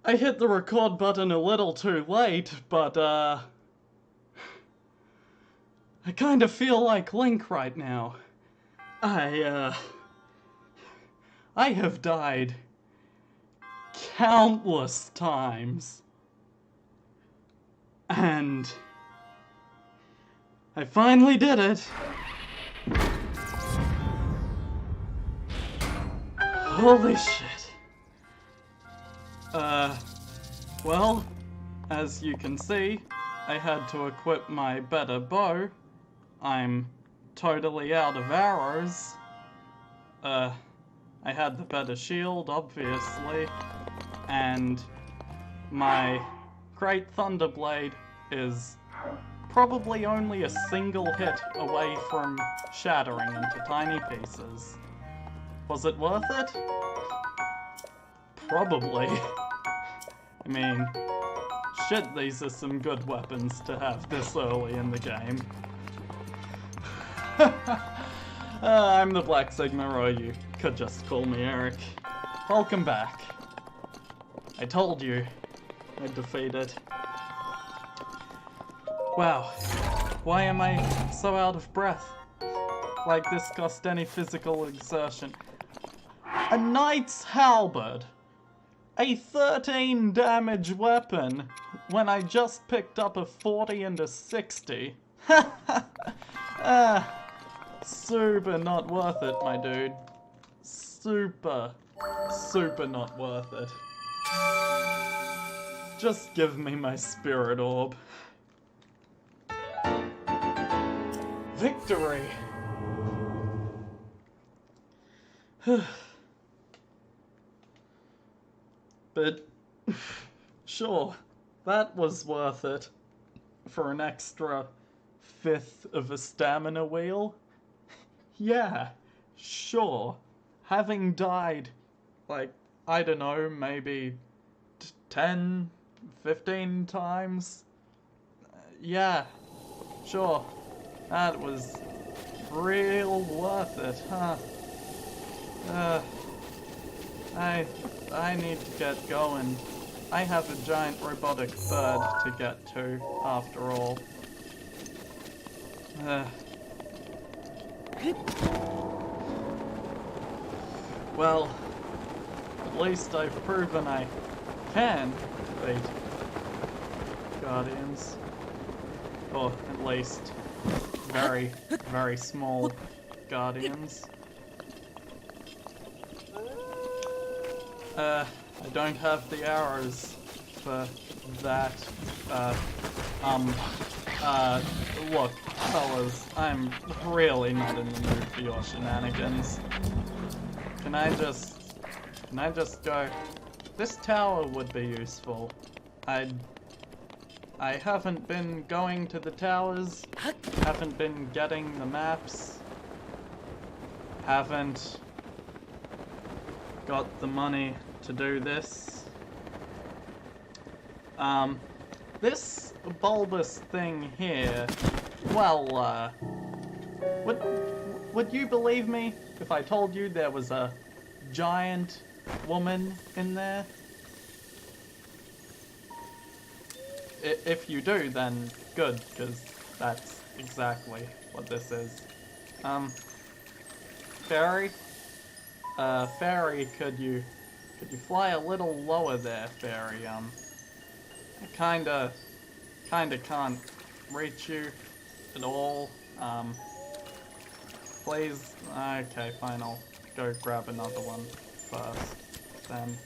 I hit the record button a little too late, but I kind of feel like Link right now. I I have died countless times. And I finally did it. Holy shit. Well, as you can see, I had to equip my better bow. I'm totally out of arrows. I had the better shield, obviously, and my Great Thunderblade is probably only a single hit away from shattering into tiny pieces. Was it worth it? Probably. I mean, shit, these are some good weapons to have this early in the game. I'm the Black Sigma, or you could just call me Eric. Welcome back. I told you I'd defeat it. Wow, why am I so out of breath? Like this cost any physical exertion. A Knight's Halberd! A 13 damage weapon when I just picked up a 40 and a 60. Super not worth it, my dude. Super not worth it. Just give me my spirit orb. Victory! But, sure, that was worth it. For an extra fifth of a stamina wheel? Yeah, sure. Having died, like, I don't know, maybe 10, 15 times? Yeah, sure. That was real worth it, huh? I need to get going. I have a giant robotic bird to get to, after all. Well, at least I've proven I can beat Guardians. Or at least very, very small Guardians. I don't have the arrows for that. Look, fellas, I'm really not in the mood for your shenanigans. Can I just go? This tower would be useful. I haven't been going to the towers, haven't been getting the maps, haven't got the money to do this. This bulbous thing here, well, would you believe me if I told you there was a giant woman in there? If you do, then good, because that's exactly what this is. Fairy? Fairy, could you fly a little lower there, Fairy? I kinda can't reach you at all. Please? Okay, fine, I'll go grab another one first, then.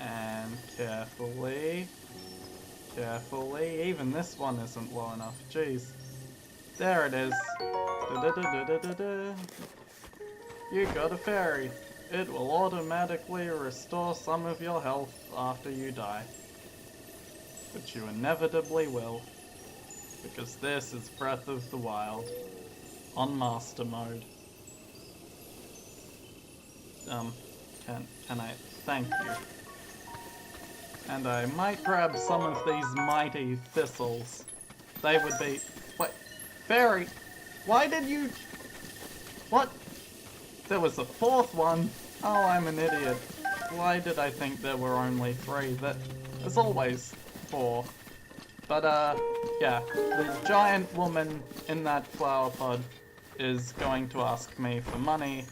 And carefully, even this one isn't low enough, jeez. There it is. You got a fairy. It will automatically restore some of your health after you die. But you inevitably will. Because this is Breath of the Wild. On Master Mode. Can I thank you? And I might grab some of these mighty thistles. They would be... Wait, Fairy! Why did you... What? There was a fourth one? Oh, I'm an idiot. Why did I think there were only 3? There's always 4. But, yeah, the giant woman in that flower pod is going to ask me for money.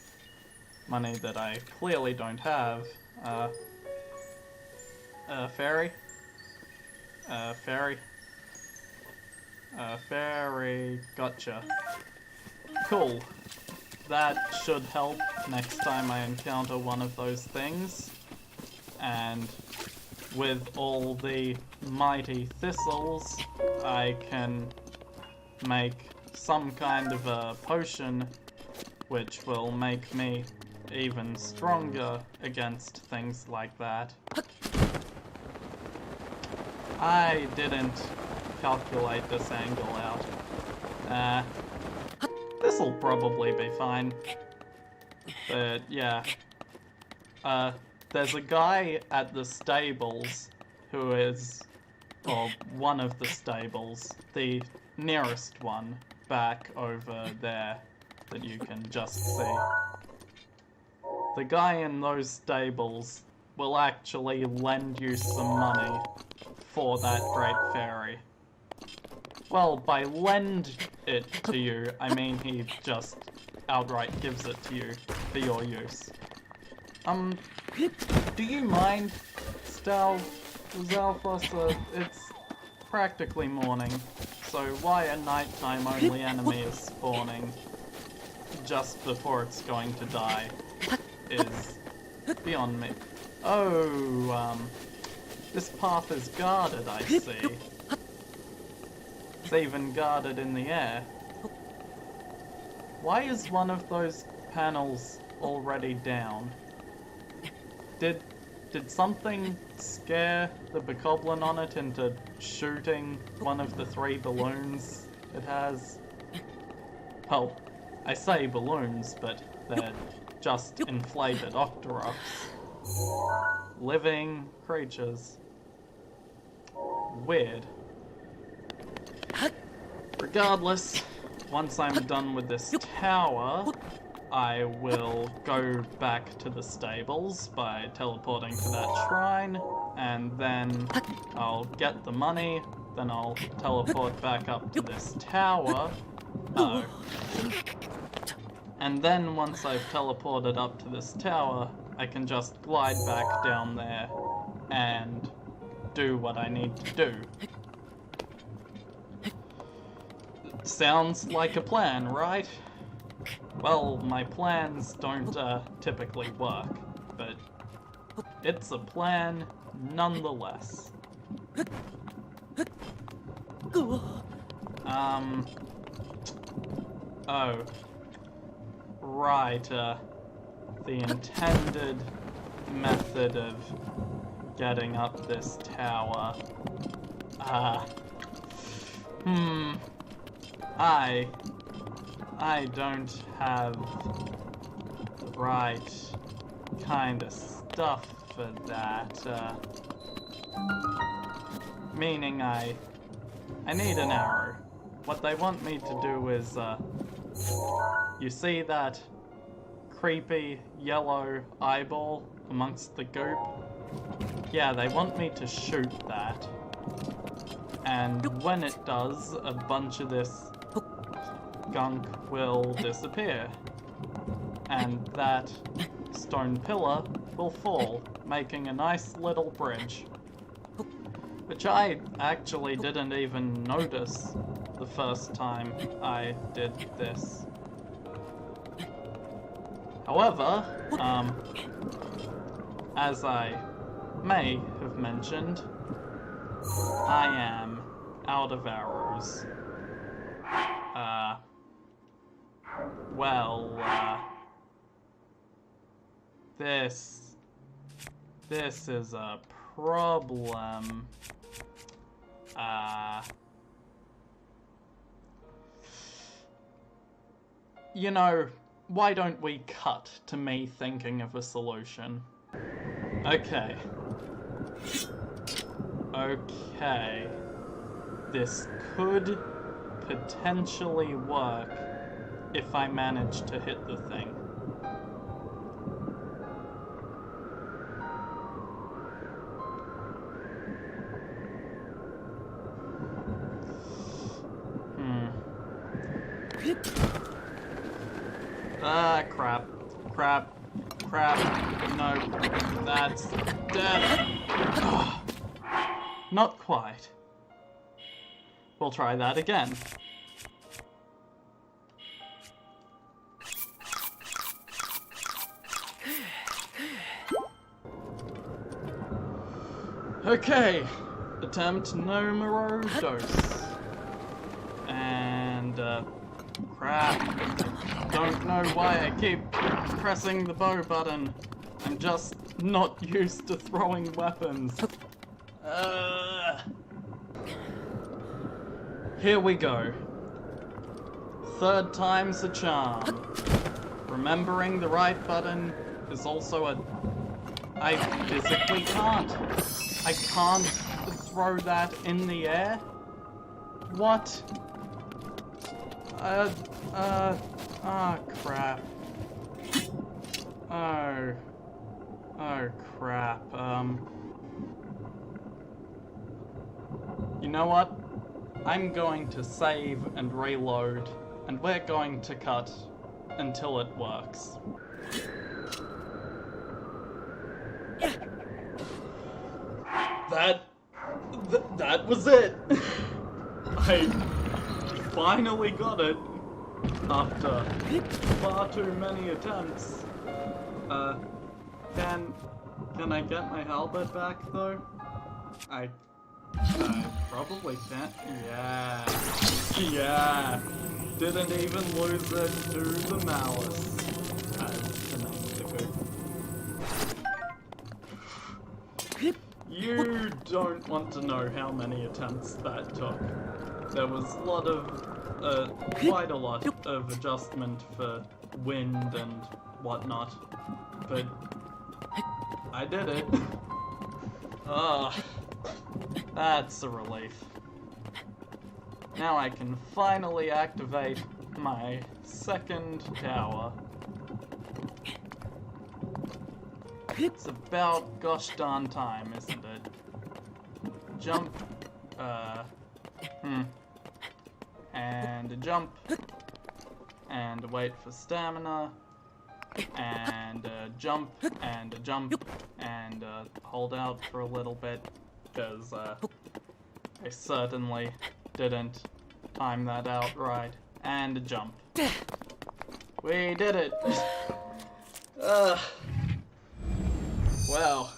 Money that I clearly don't have. Fairy? Fairy? Fairy, gotcha. Cool. That should help next time I encounter one of those things. And with all the mighty thistles, I can make some kind of a potion which will make me even stronger against things like that. I didn't calculate this angle out. This'll probably be fine. But yeah. There's a guy at the stables who is, or one of the stables, the nearest one back over there that you can just see. The guy in those stables will actually lend you some money for that great fairy. Well, by lend it to you, I mean he just outright gives it to you for your use. Do you mind, Zalfossa? It's practically morning, so why a nighttime only enemy is spawning just before it's going to die is beyond me. Oh, this path is guarded, I see. It's even guarded in the air. Why is one of those panels already down? Did something scare the bokoblin on it into shooting one of the 3 balloons it has? Well, I say balloons, but they're just inflated octoroks. Living creatures. Weird. Regardless, once I'm done with this tower, I will go back to the stables by teleporting to that shrine, and then I'll get the money, then I'll teleport back up to this tower. Oh. And then once I've teleported up to this tower, I can just glide back down there and do what I need to do. Sounds like a plan, right? Well, my plans don't typically work, but it's a plan nonetheless. Oh. Right, the intended method of getting up this tower. I don't have the right kind of stuff for that, meaning I need an arrow. What they want me to do is, you see that creepy yellow eyeball amongst the goop? Yeah, they want me to shoot that. And when it does, a bunch of this gunk will disappear. And that stone pillar will fall, making a nice little bridge. Which I actually didn't even notice the first time I did this. However, as I may have mentioned, I am out of arrows. This is a problem. You know, why don't we cut to me thinking of a solution? Okay. Okay. This could potentially work if I manage to hit the thing. Ah, crap. Crap. Crap. No. That's dead. Not quite. We'll try that again. Okay. Attempt numero dos. And, crap. I don't know why I keep pressing the bow button. I'm just not used to throwing weapons. Here we go. Third time's a charm. Remembering the right button is also a... I physically can't. I can't throw that in the air? What? Crap. Oh, crap. You know what? I'm going to save and reload, and we're going to cut until it works. That was it! I finally got it after far too many attempts. Can I get my halberd back though? I probably can't. Yeah. Didn't even lose it to the malice. As the name of the group. You don't want to know how many attempts that took. There was quite a lot of adjustment for wind and whatnot, but I did it. That's a relief. Now I can finally activate my second tower. It's about gosh darn time, isn't it? Jump, and a jump, and a wait for stamina, and a jump, and a jump, and hold out for a little bit, because I certainly didn't time that out right, and a jump. We did it! Wow,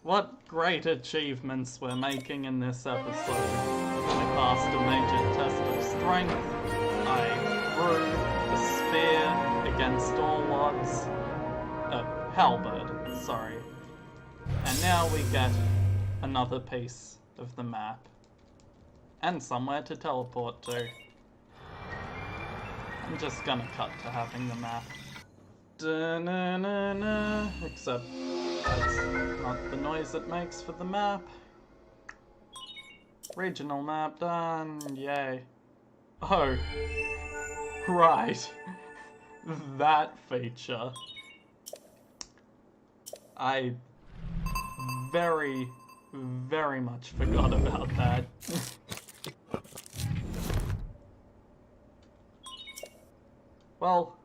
what great achievements we're making in this episode. I passed a major test of strength, I threw a spear against all odds, halberd, sorry. And now we get another piece of the map. And somewhere to teleport to. I'm just gonna cut to having the map. Da-na-na-na. Except that's not the noise it makes for the map. Regional map done, yay. Oh, right. That feature. I very, very much forgot about that. Well,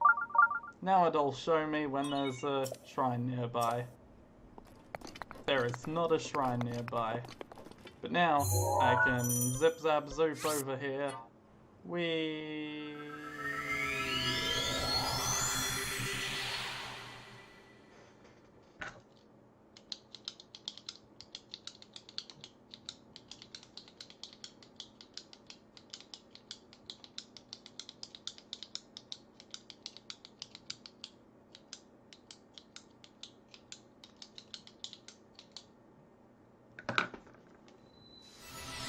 now it'll show me when there's a shrine nearby. There is not a shrine nearby. But now, I can zip zap zoop over here. Whee!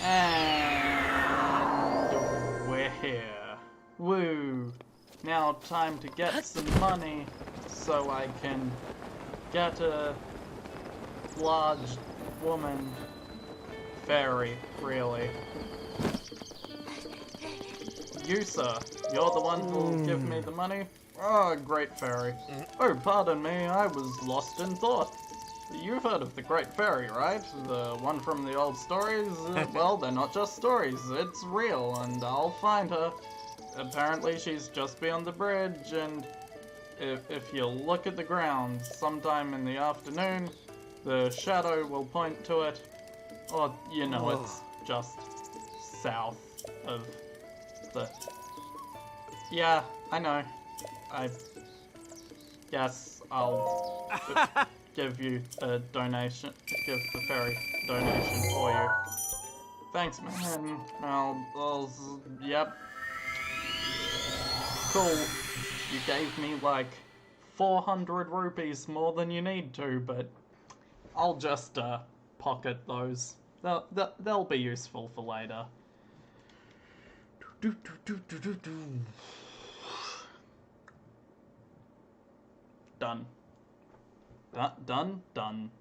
And we're here. Woo! Now time to get some money so I can get a large woman fairy, really. You, sir, you're the one who'll give me the money? Oh, great fairy. Oh, pardon me, I was lost in thought. You've heard of the Great Fairy, right? The one from the old stories? Well, they're not just stories, it's real, and I'll find her. Apparently she's just beyond the bridge, and if you look at the ground sometime in the afternoon, the shadow will point to it, or, you know, it's just south of the... Yeah, I know. Yes, I'll give you a donation, give the fairy donation for you. Thanks, man. Yep. Cool. You gave me like 400 rupees more than you need to, but I'll just pocket those. They'll be useful for later. Done. Done. Done.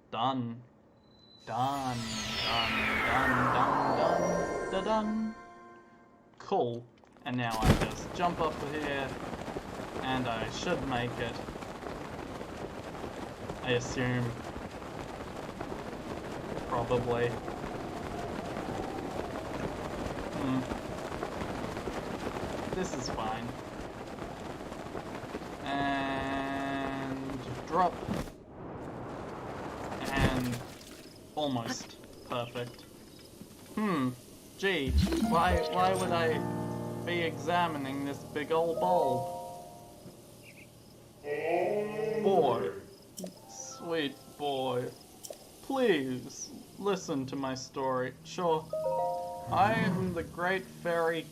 Cool. And now I just jump up here, and I should make it. I assume. Probably. This is fine. And drop. And almost perfect. Gee, why would I be examining this big old bulb? Boy, sweet boy, please listen to my story. Sure, I am the great fairy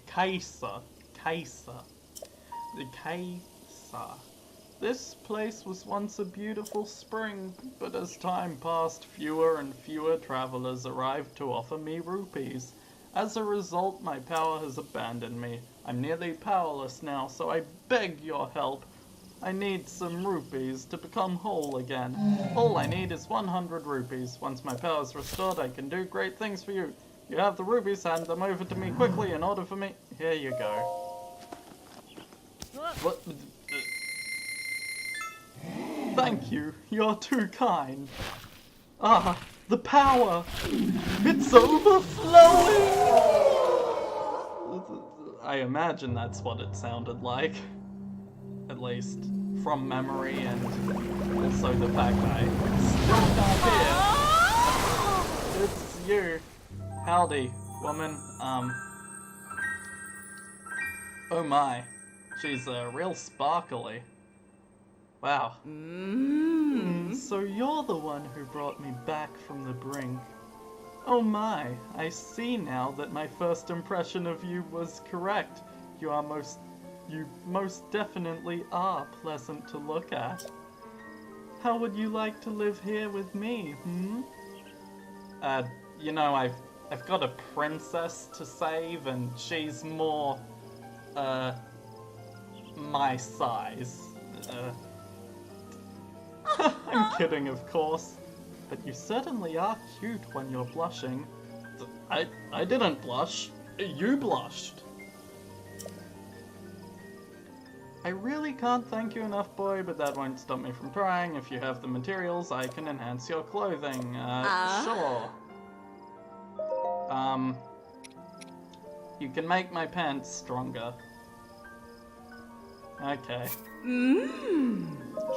Kaisa. The Kaisa. This place was once a beautiful spring, but as time passed, fewer and fewer travelers arrived to offer me rupees. As a result, my power has abandoned me. I'm nearly powerless now, so I beg your help. I need some rupees to become whole again. All I need is 100 rupees. Once my power is restored, I can do great things for you. You have the rupees, hand them over to me quickly in order for me... Here you go. What? Thank you. You're too kind. Ah, the power! It's overflowing! I imagine that's what it sounded like. At least from memory, and also the fact that I still can't hear. It's you. Howdy, woman. Oh my. She's real sparkly. Wow. So you're the one who brought me back from the brink. Oh my, I see now that my first impression of you was correct. You most definitely are pleasant to look at. How would you like to live here with me, You know, I've got a princess to save, and she's more, my size. I'm kidding, of course. But you certainly are cute when you're blushing. I didn't blush. You blushed. I really can't thank you enough, boy, but that won't stop me from trying. If you have the materials, I can enhance your clothing. Sure. You can make my pants stronger. Okay.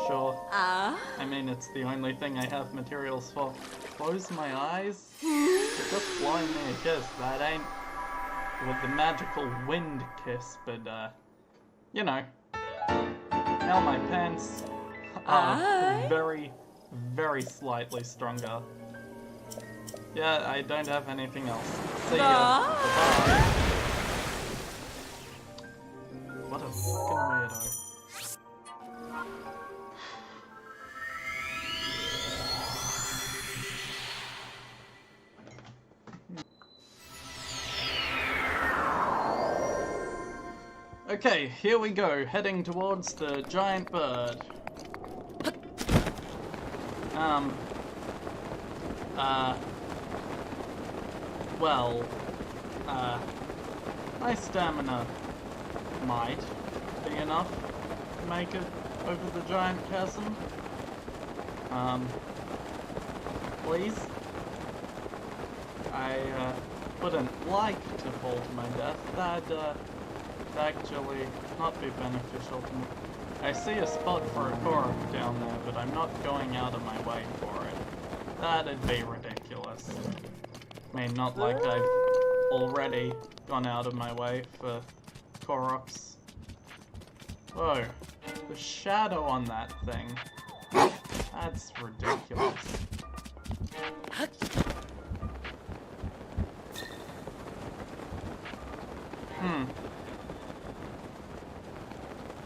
Sure. I mean, it's the only thing I have materials for. Close my eyes? You're just blowing me a kiss. That ain't with the magical wind kiss, but, you know. Now my pants are very, very slightly stronger. Yeah, I don't have anything else. See ya. Bye-bye. What a fucking weirdo. Okay, here we go, heading towards the giant bird. My stamina might be enough to make it over the giant chasm. Please? I, wouldn't like to fall to my death. That'd, actually not be beneficial to me. I see a spot for a Korok down there, but I'm not going out of my way for it. That'd be ridiculous. I mean, not like I've already gone out of my way for Koroks. Whoa, the shadow on that thing. That's ridiculous.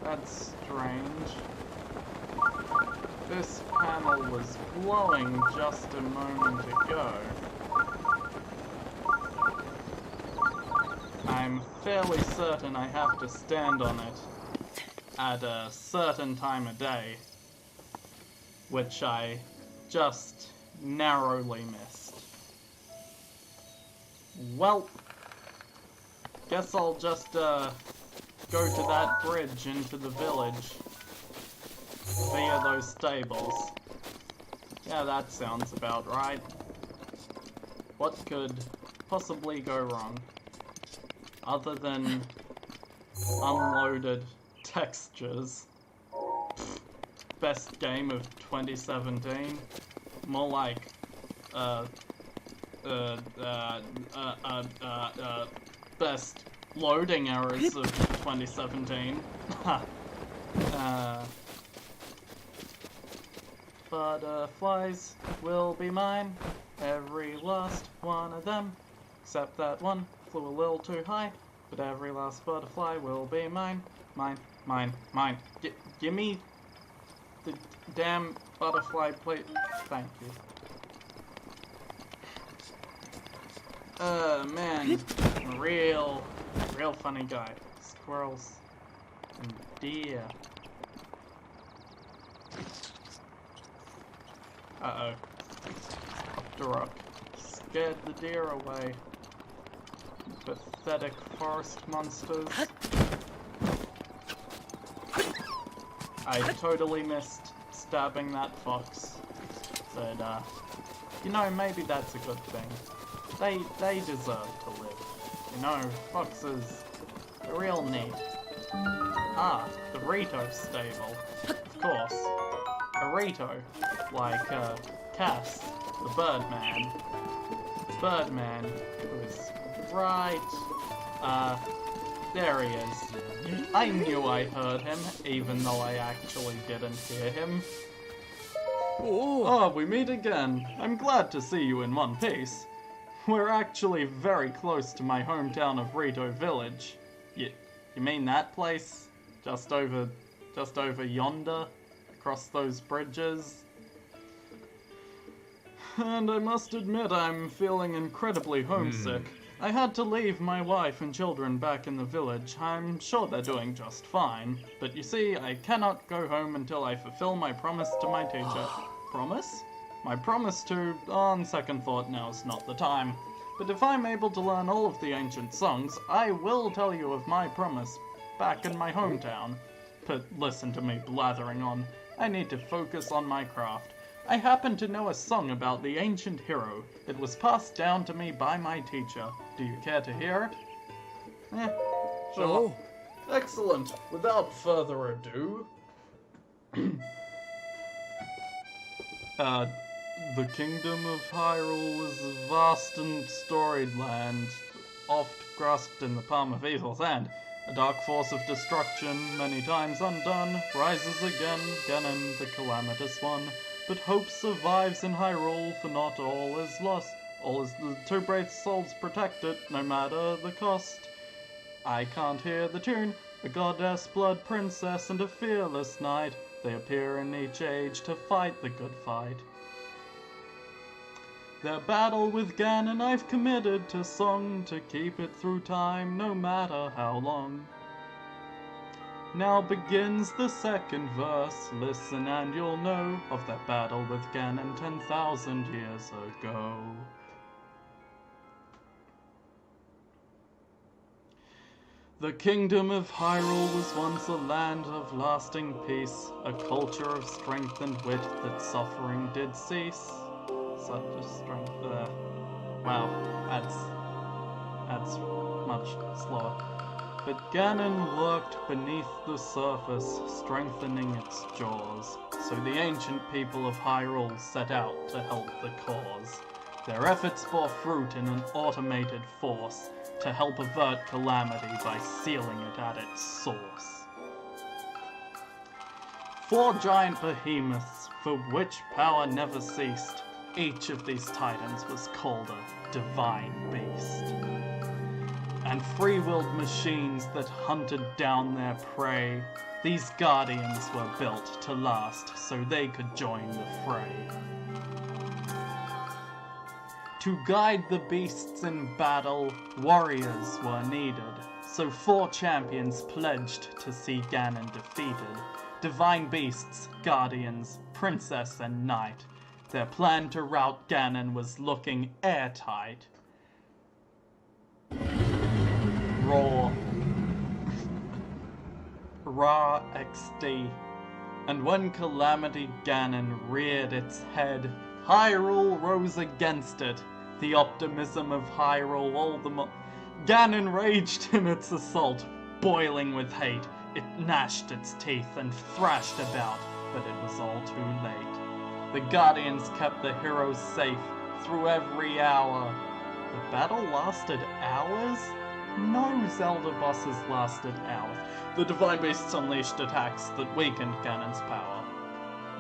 That's strange. This panel was glowing just a moment ago. I'm fairly certain I have to stand on it at a certain time of day, which I just narrowly missed. Well, guess I'll just go to that bridge into the village via those stables. Yeah, that sounds about right. What could possibly go wrong? Other than unloaded textures. Best game of 2017. More like, best loading errors of 2017. Butterflies will be mine, every last one of them, except that one flew a little too high, but every last butterfly will be mine, mine, mine, mine. Give me the damn butterfly plate. Thank you. Man, real funny guy. Squirrels and deer. Uh-oh. Up the rock. Scared the deer away. Pathetic forest monsters. I totally missed stabbing that fox. But, you know, maybe that's a good thing. They deserve to live. You know, foxes are real neat. Ah, the Rito stable. Of course. A Rito. Like, Cass, the Birdman. Birdman, who is right, there he is. I knew I heard him, even though I actually didn't hear him. Oh, we meet again. I'm glad to see you in one piece. We're actually very close to my hometown of Rito Village. You mean that place? Just over yonder? Across those bridges? And I must admit I'm feeling incredibly homesick. I had to leave my wife and children back in the village. I'm sure they're doing just fine. But you see, I cannot go home until I fulfill my promise to my teacher. Promise? My promise to, on second thought, now's not the time. But if I'm able to learn all of the ancient songs, I will tell you of my promise back in my hometown. But listen to me blathering on. I need to focus on my craft. I happen to know a song about the ancient hero. It was passed down to me by my teacher. Do you care to hear it? Sure. Oh. Excellent. Without further ado... The kingdom of Hyrule is a vast and storied land, oft grasped in the palm of evil's hand. A dark force of destruction, many times undone, rises again, Ganon the calamitous one. But hope survives in Hyrule, for not all is lost. All is the two brave souls protected, no matter the cost. I can't hear the tune, a goddess, blood princess, and a fearless knight. They appear in each age to fight the good fight. Their battle with Ganon I've committed to song, to keep it through time, no matter how long. Now begins the second verse, listen and you'll know of that battle with Ganon 10,000 years ago. The kingdom of Hyrule was once a land of lasting peace, a culture of strength and wit that suffering did cease. Such a strength there. Wow, that's much slower. But Ganon lurked beneath the surface, strengthening its jaws. So the ancient people of Hyrule set out to help the cause. Their efforts bore fruit in an automated force to help avert calamity by sealing it at its source. 4 giant behemoths, for which power never ceased. Each of these titans was called a divine beast. And free-willed machines that hunted down their prey. These guardians were built to last so they could join the fray. To guide the beasts in battle, warriors were needed, so 4 champions pledged to see Ganon defeated. Divine beasts, guardians, princess and knight. Their plan to rout Ganon was looking airtight. Raw. Ra XD. And when Calamity Ganon reared its head, Hyrule rose against it. The optimism of Hyrule all the more. Ganon raged in its assault, boiling with hate. It gnashed its teeth and thrashed about, but it was all too late. The Guardians kept the heroes safe through every hour. The battle lasted hours? No Zelda bosses lasted hours. The Divine Beasts unleashed attacks that weakened Ganon's power.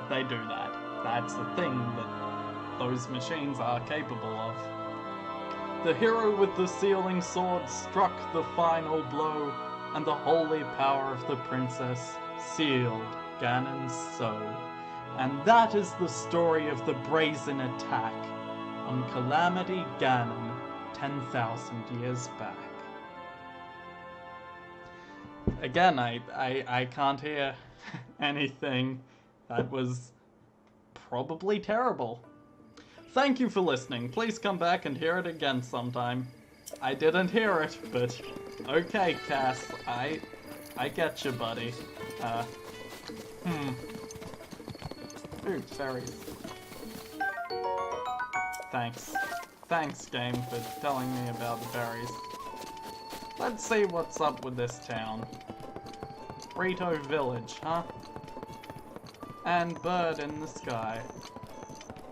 They do that. That's the thing that those machines are capable of. The hero with the sealing sword struck the final blow, and the holy power of the princess sealed Ganon's soul. And that is the story of the brazen attack on Calamity Ganon 10,000 years back. Again, I can't hear anything. That was probably terrible. Thank you for listening. Please come back and hear it again sometime. I didn't hear it, but okay, Cass. I get you, buddy. Ooh, berries. Thanks. Thanks, game, for telling me about the berries. Let's see what's up with this town. Rito Village, huh? And bird in the sky.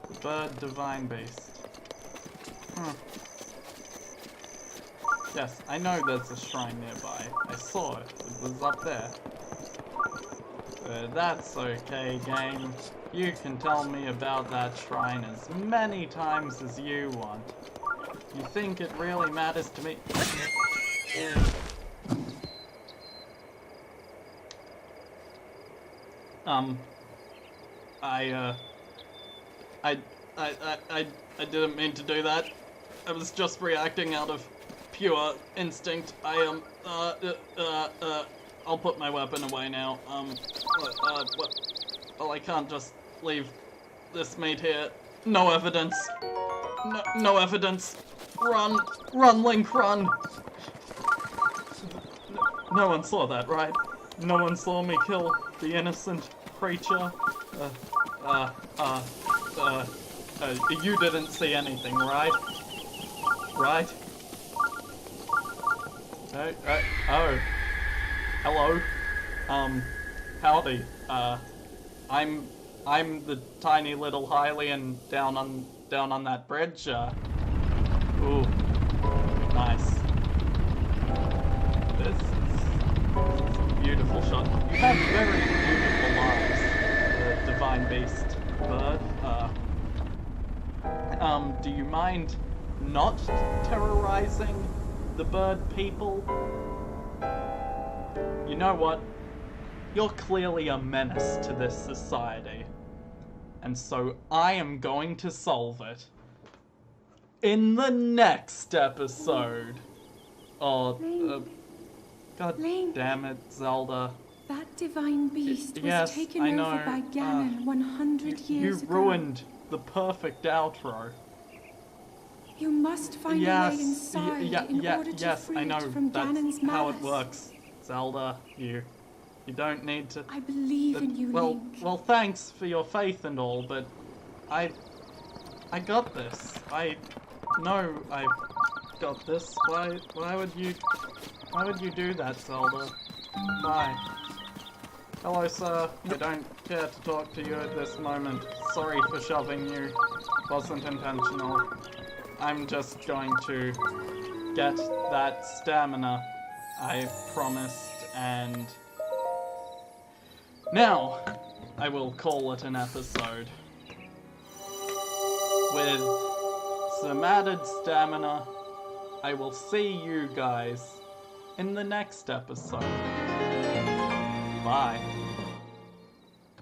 The bird divine beast. Yes, I know there's a shrine nearby. I saw it. It was up there. That's okay, game. You can tell me about that shrine as many times as you want. You think it really matters to me? I didn't mean to do that. I was just reacting out of pure instinct. I'll put my weapon away now. Well, I can't just leave this meat here. No evidence. No evidence. Run! Run, Link, run! No one saw that, right? No one saw me kill the innocent creature? You didn't see anything, right? Right? Oh. Hello. Howdy. I'm the tiny little Hylian down on that bridge. Ooh. Nice. This is a beautiful shot. You have very beautiful eyes, the divine beast bird. Do you mind not terrorizing the bird people? You know what? You're clearly a menace to this society. And so I am going to solve it. In the next episode. Oh, God Link. damn it, Zelda. That divine beast Yes, was taken I know. over by Ganon 100 years ago. You ruined the perfect outro. You must find a way inside in order to free I know. it from That's Ganon's malice. how it works, Zelda. You don't need to. I believe in you, Link. Well, thanks for your faith and all, but I got this. I know I've got this. Why would you Why would you do that, Zelda? Why? Hello, sir. I don't care to talk to you at this moment. Sorry for shoving you. Wasn't intentional. I'm just going to get that stamina I promised, and now I will call it an episode. With some added stamina, I will see you guys in the next episode. Bye.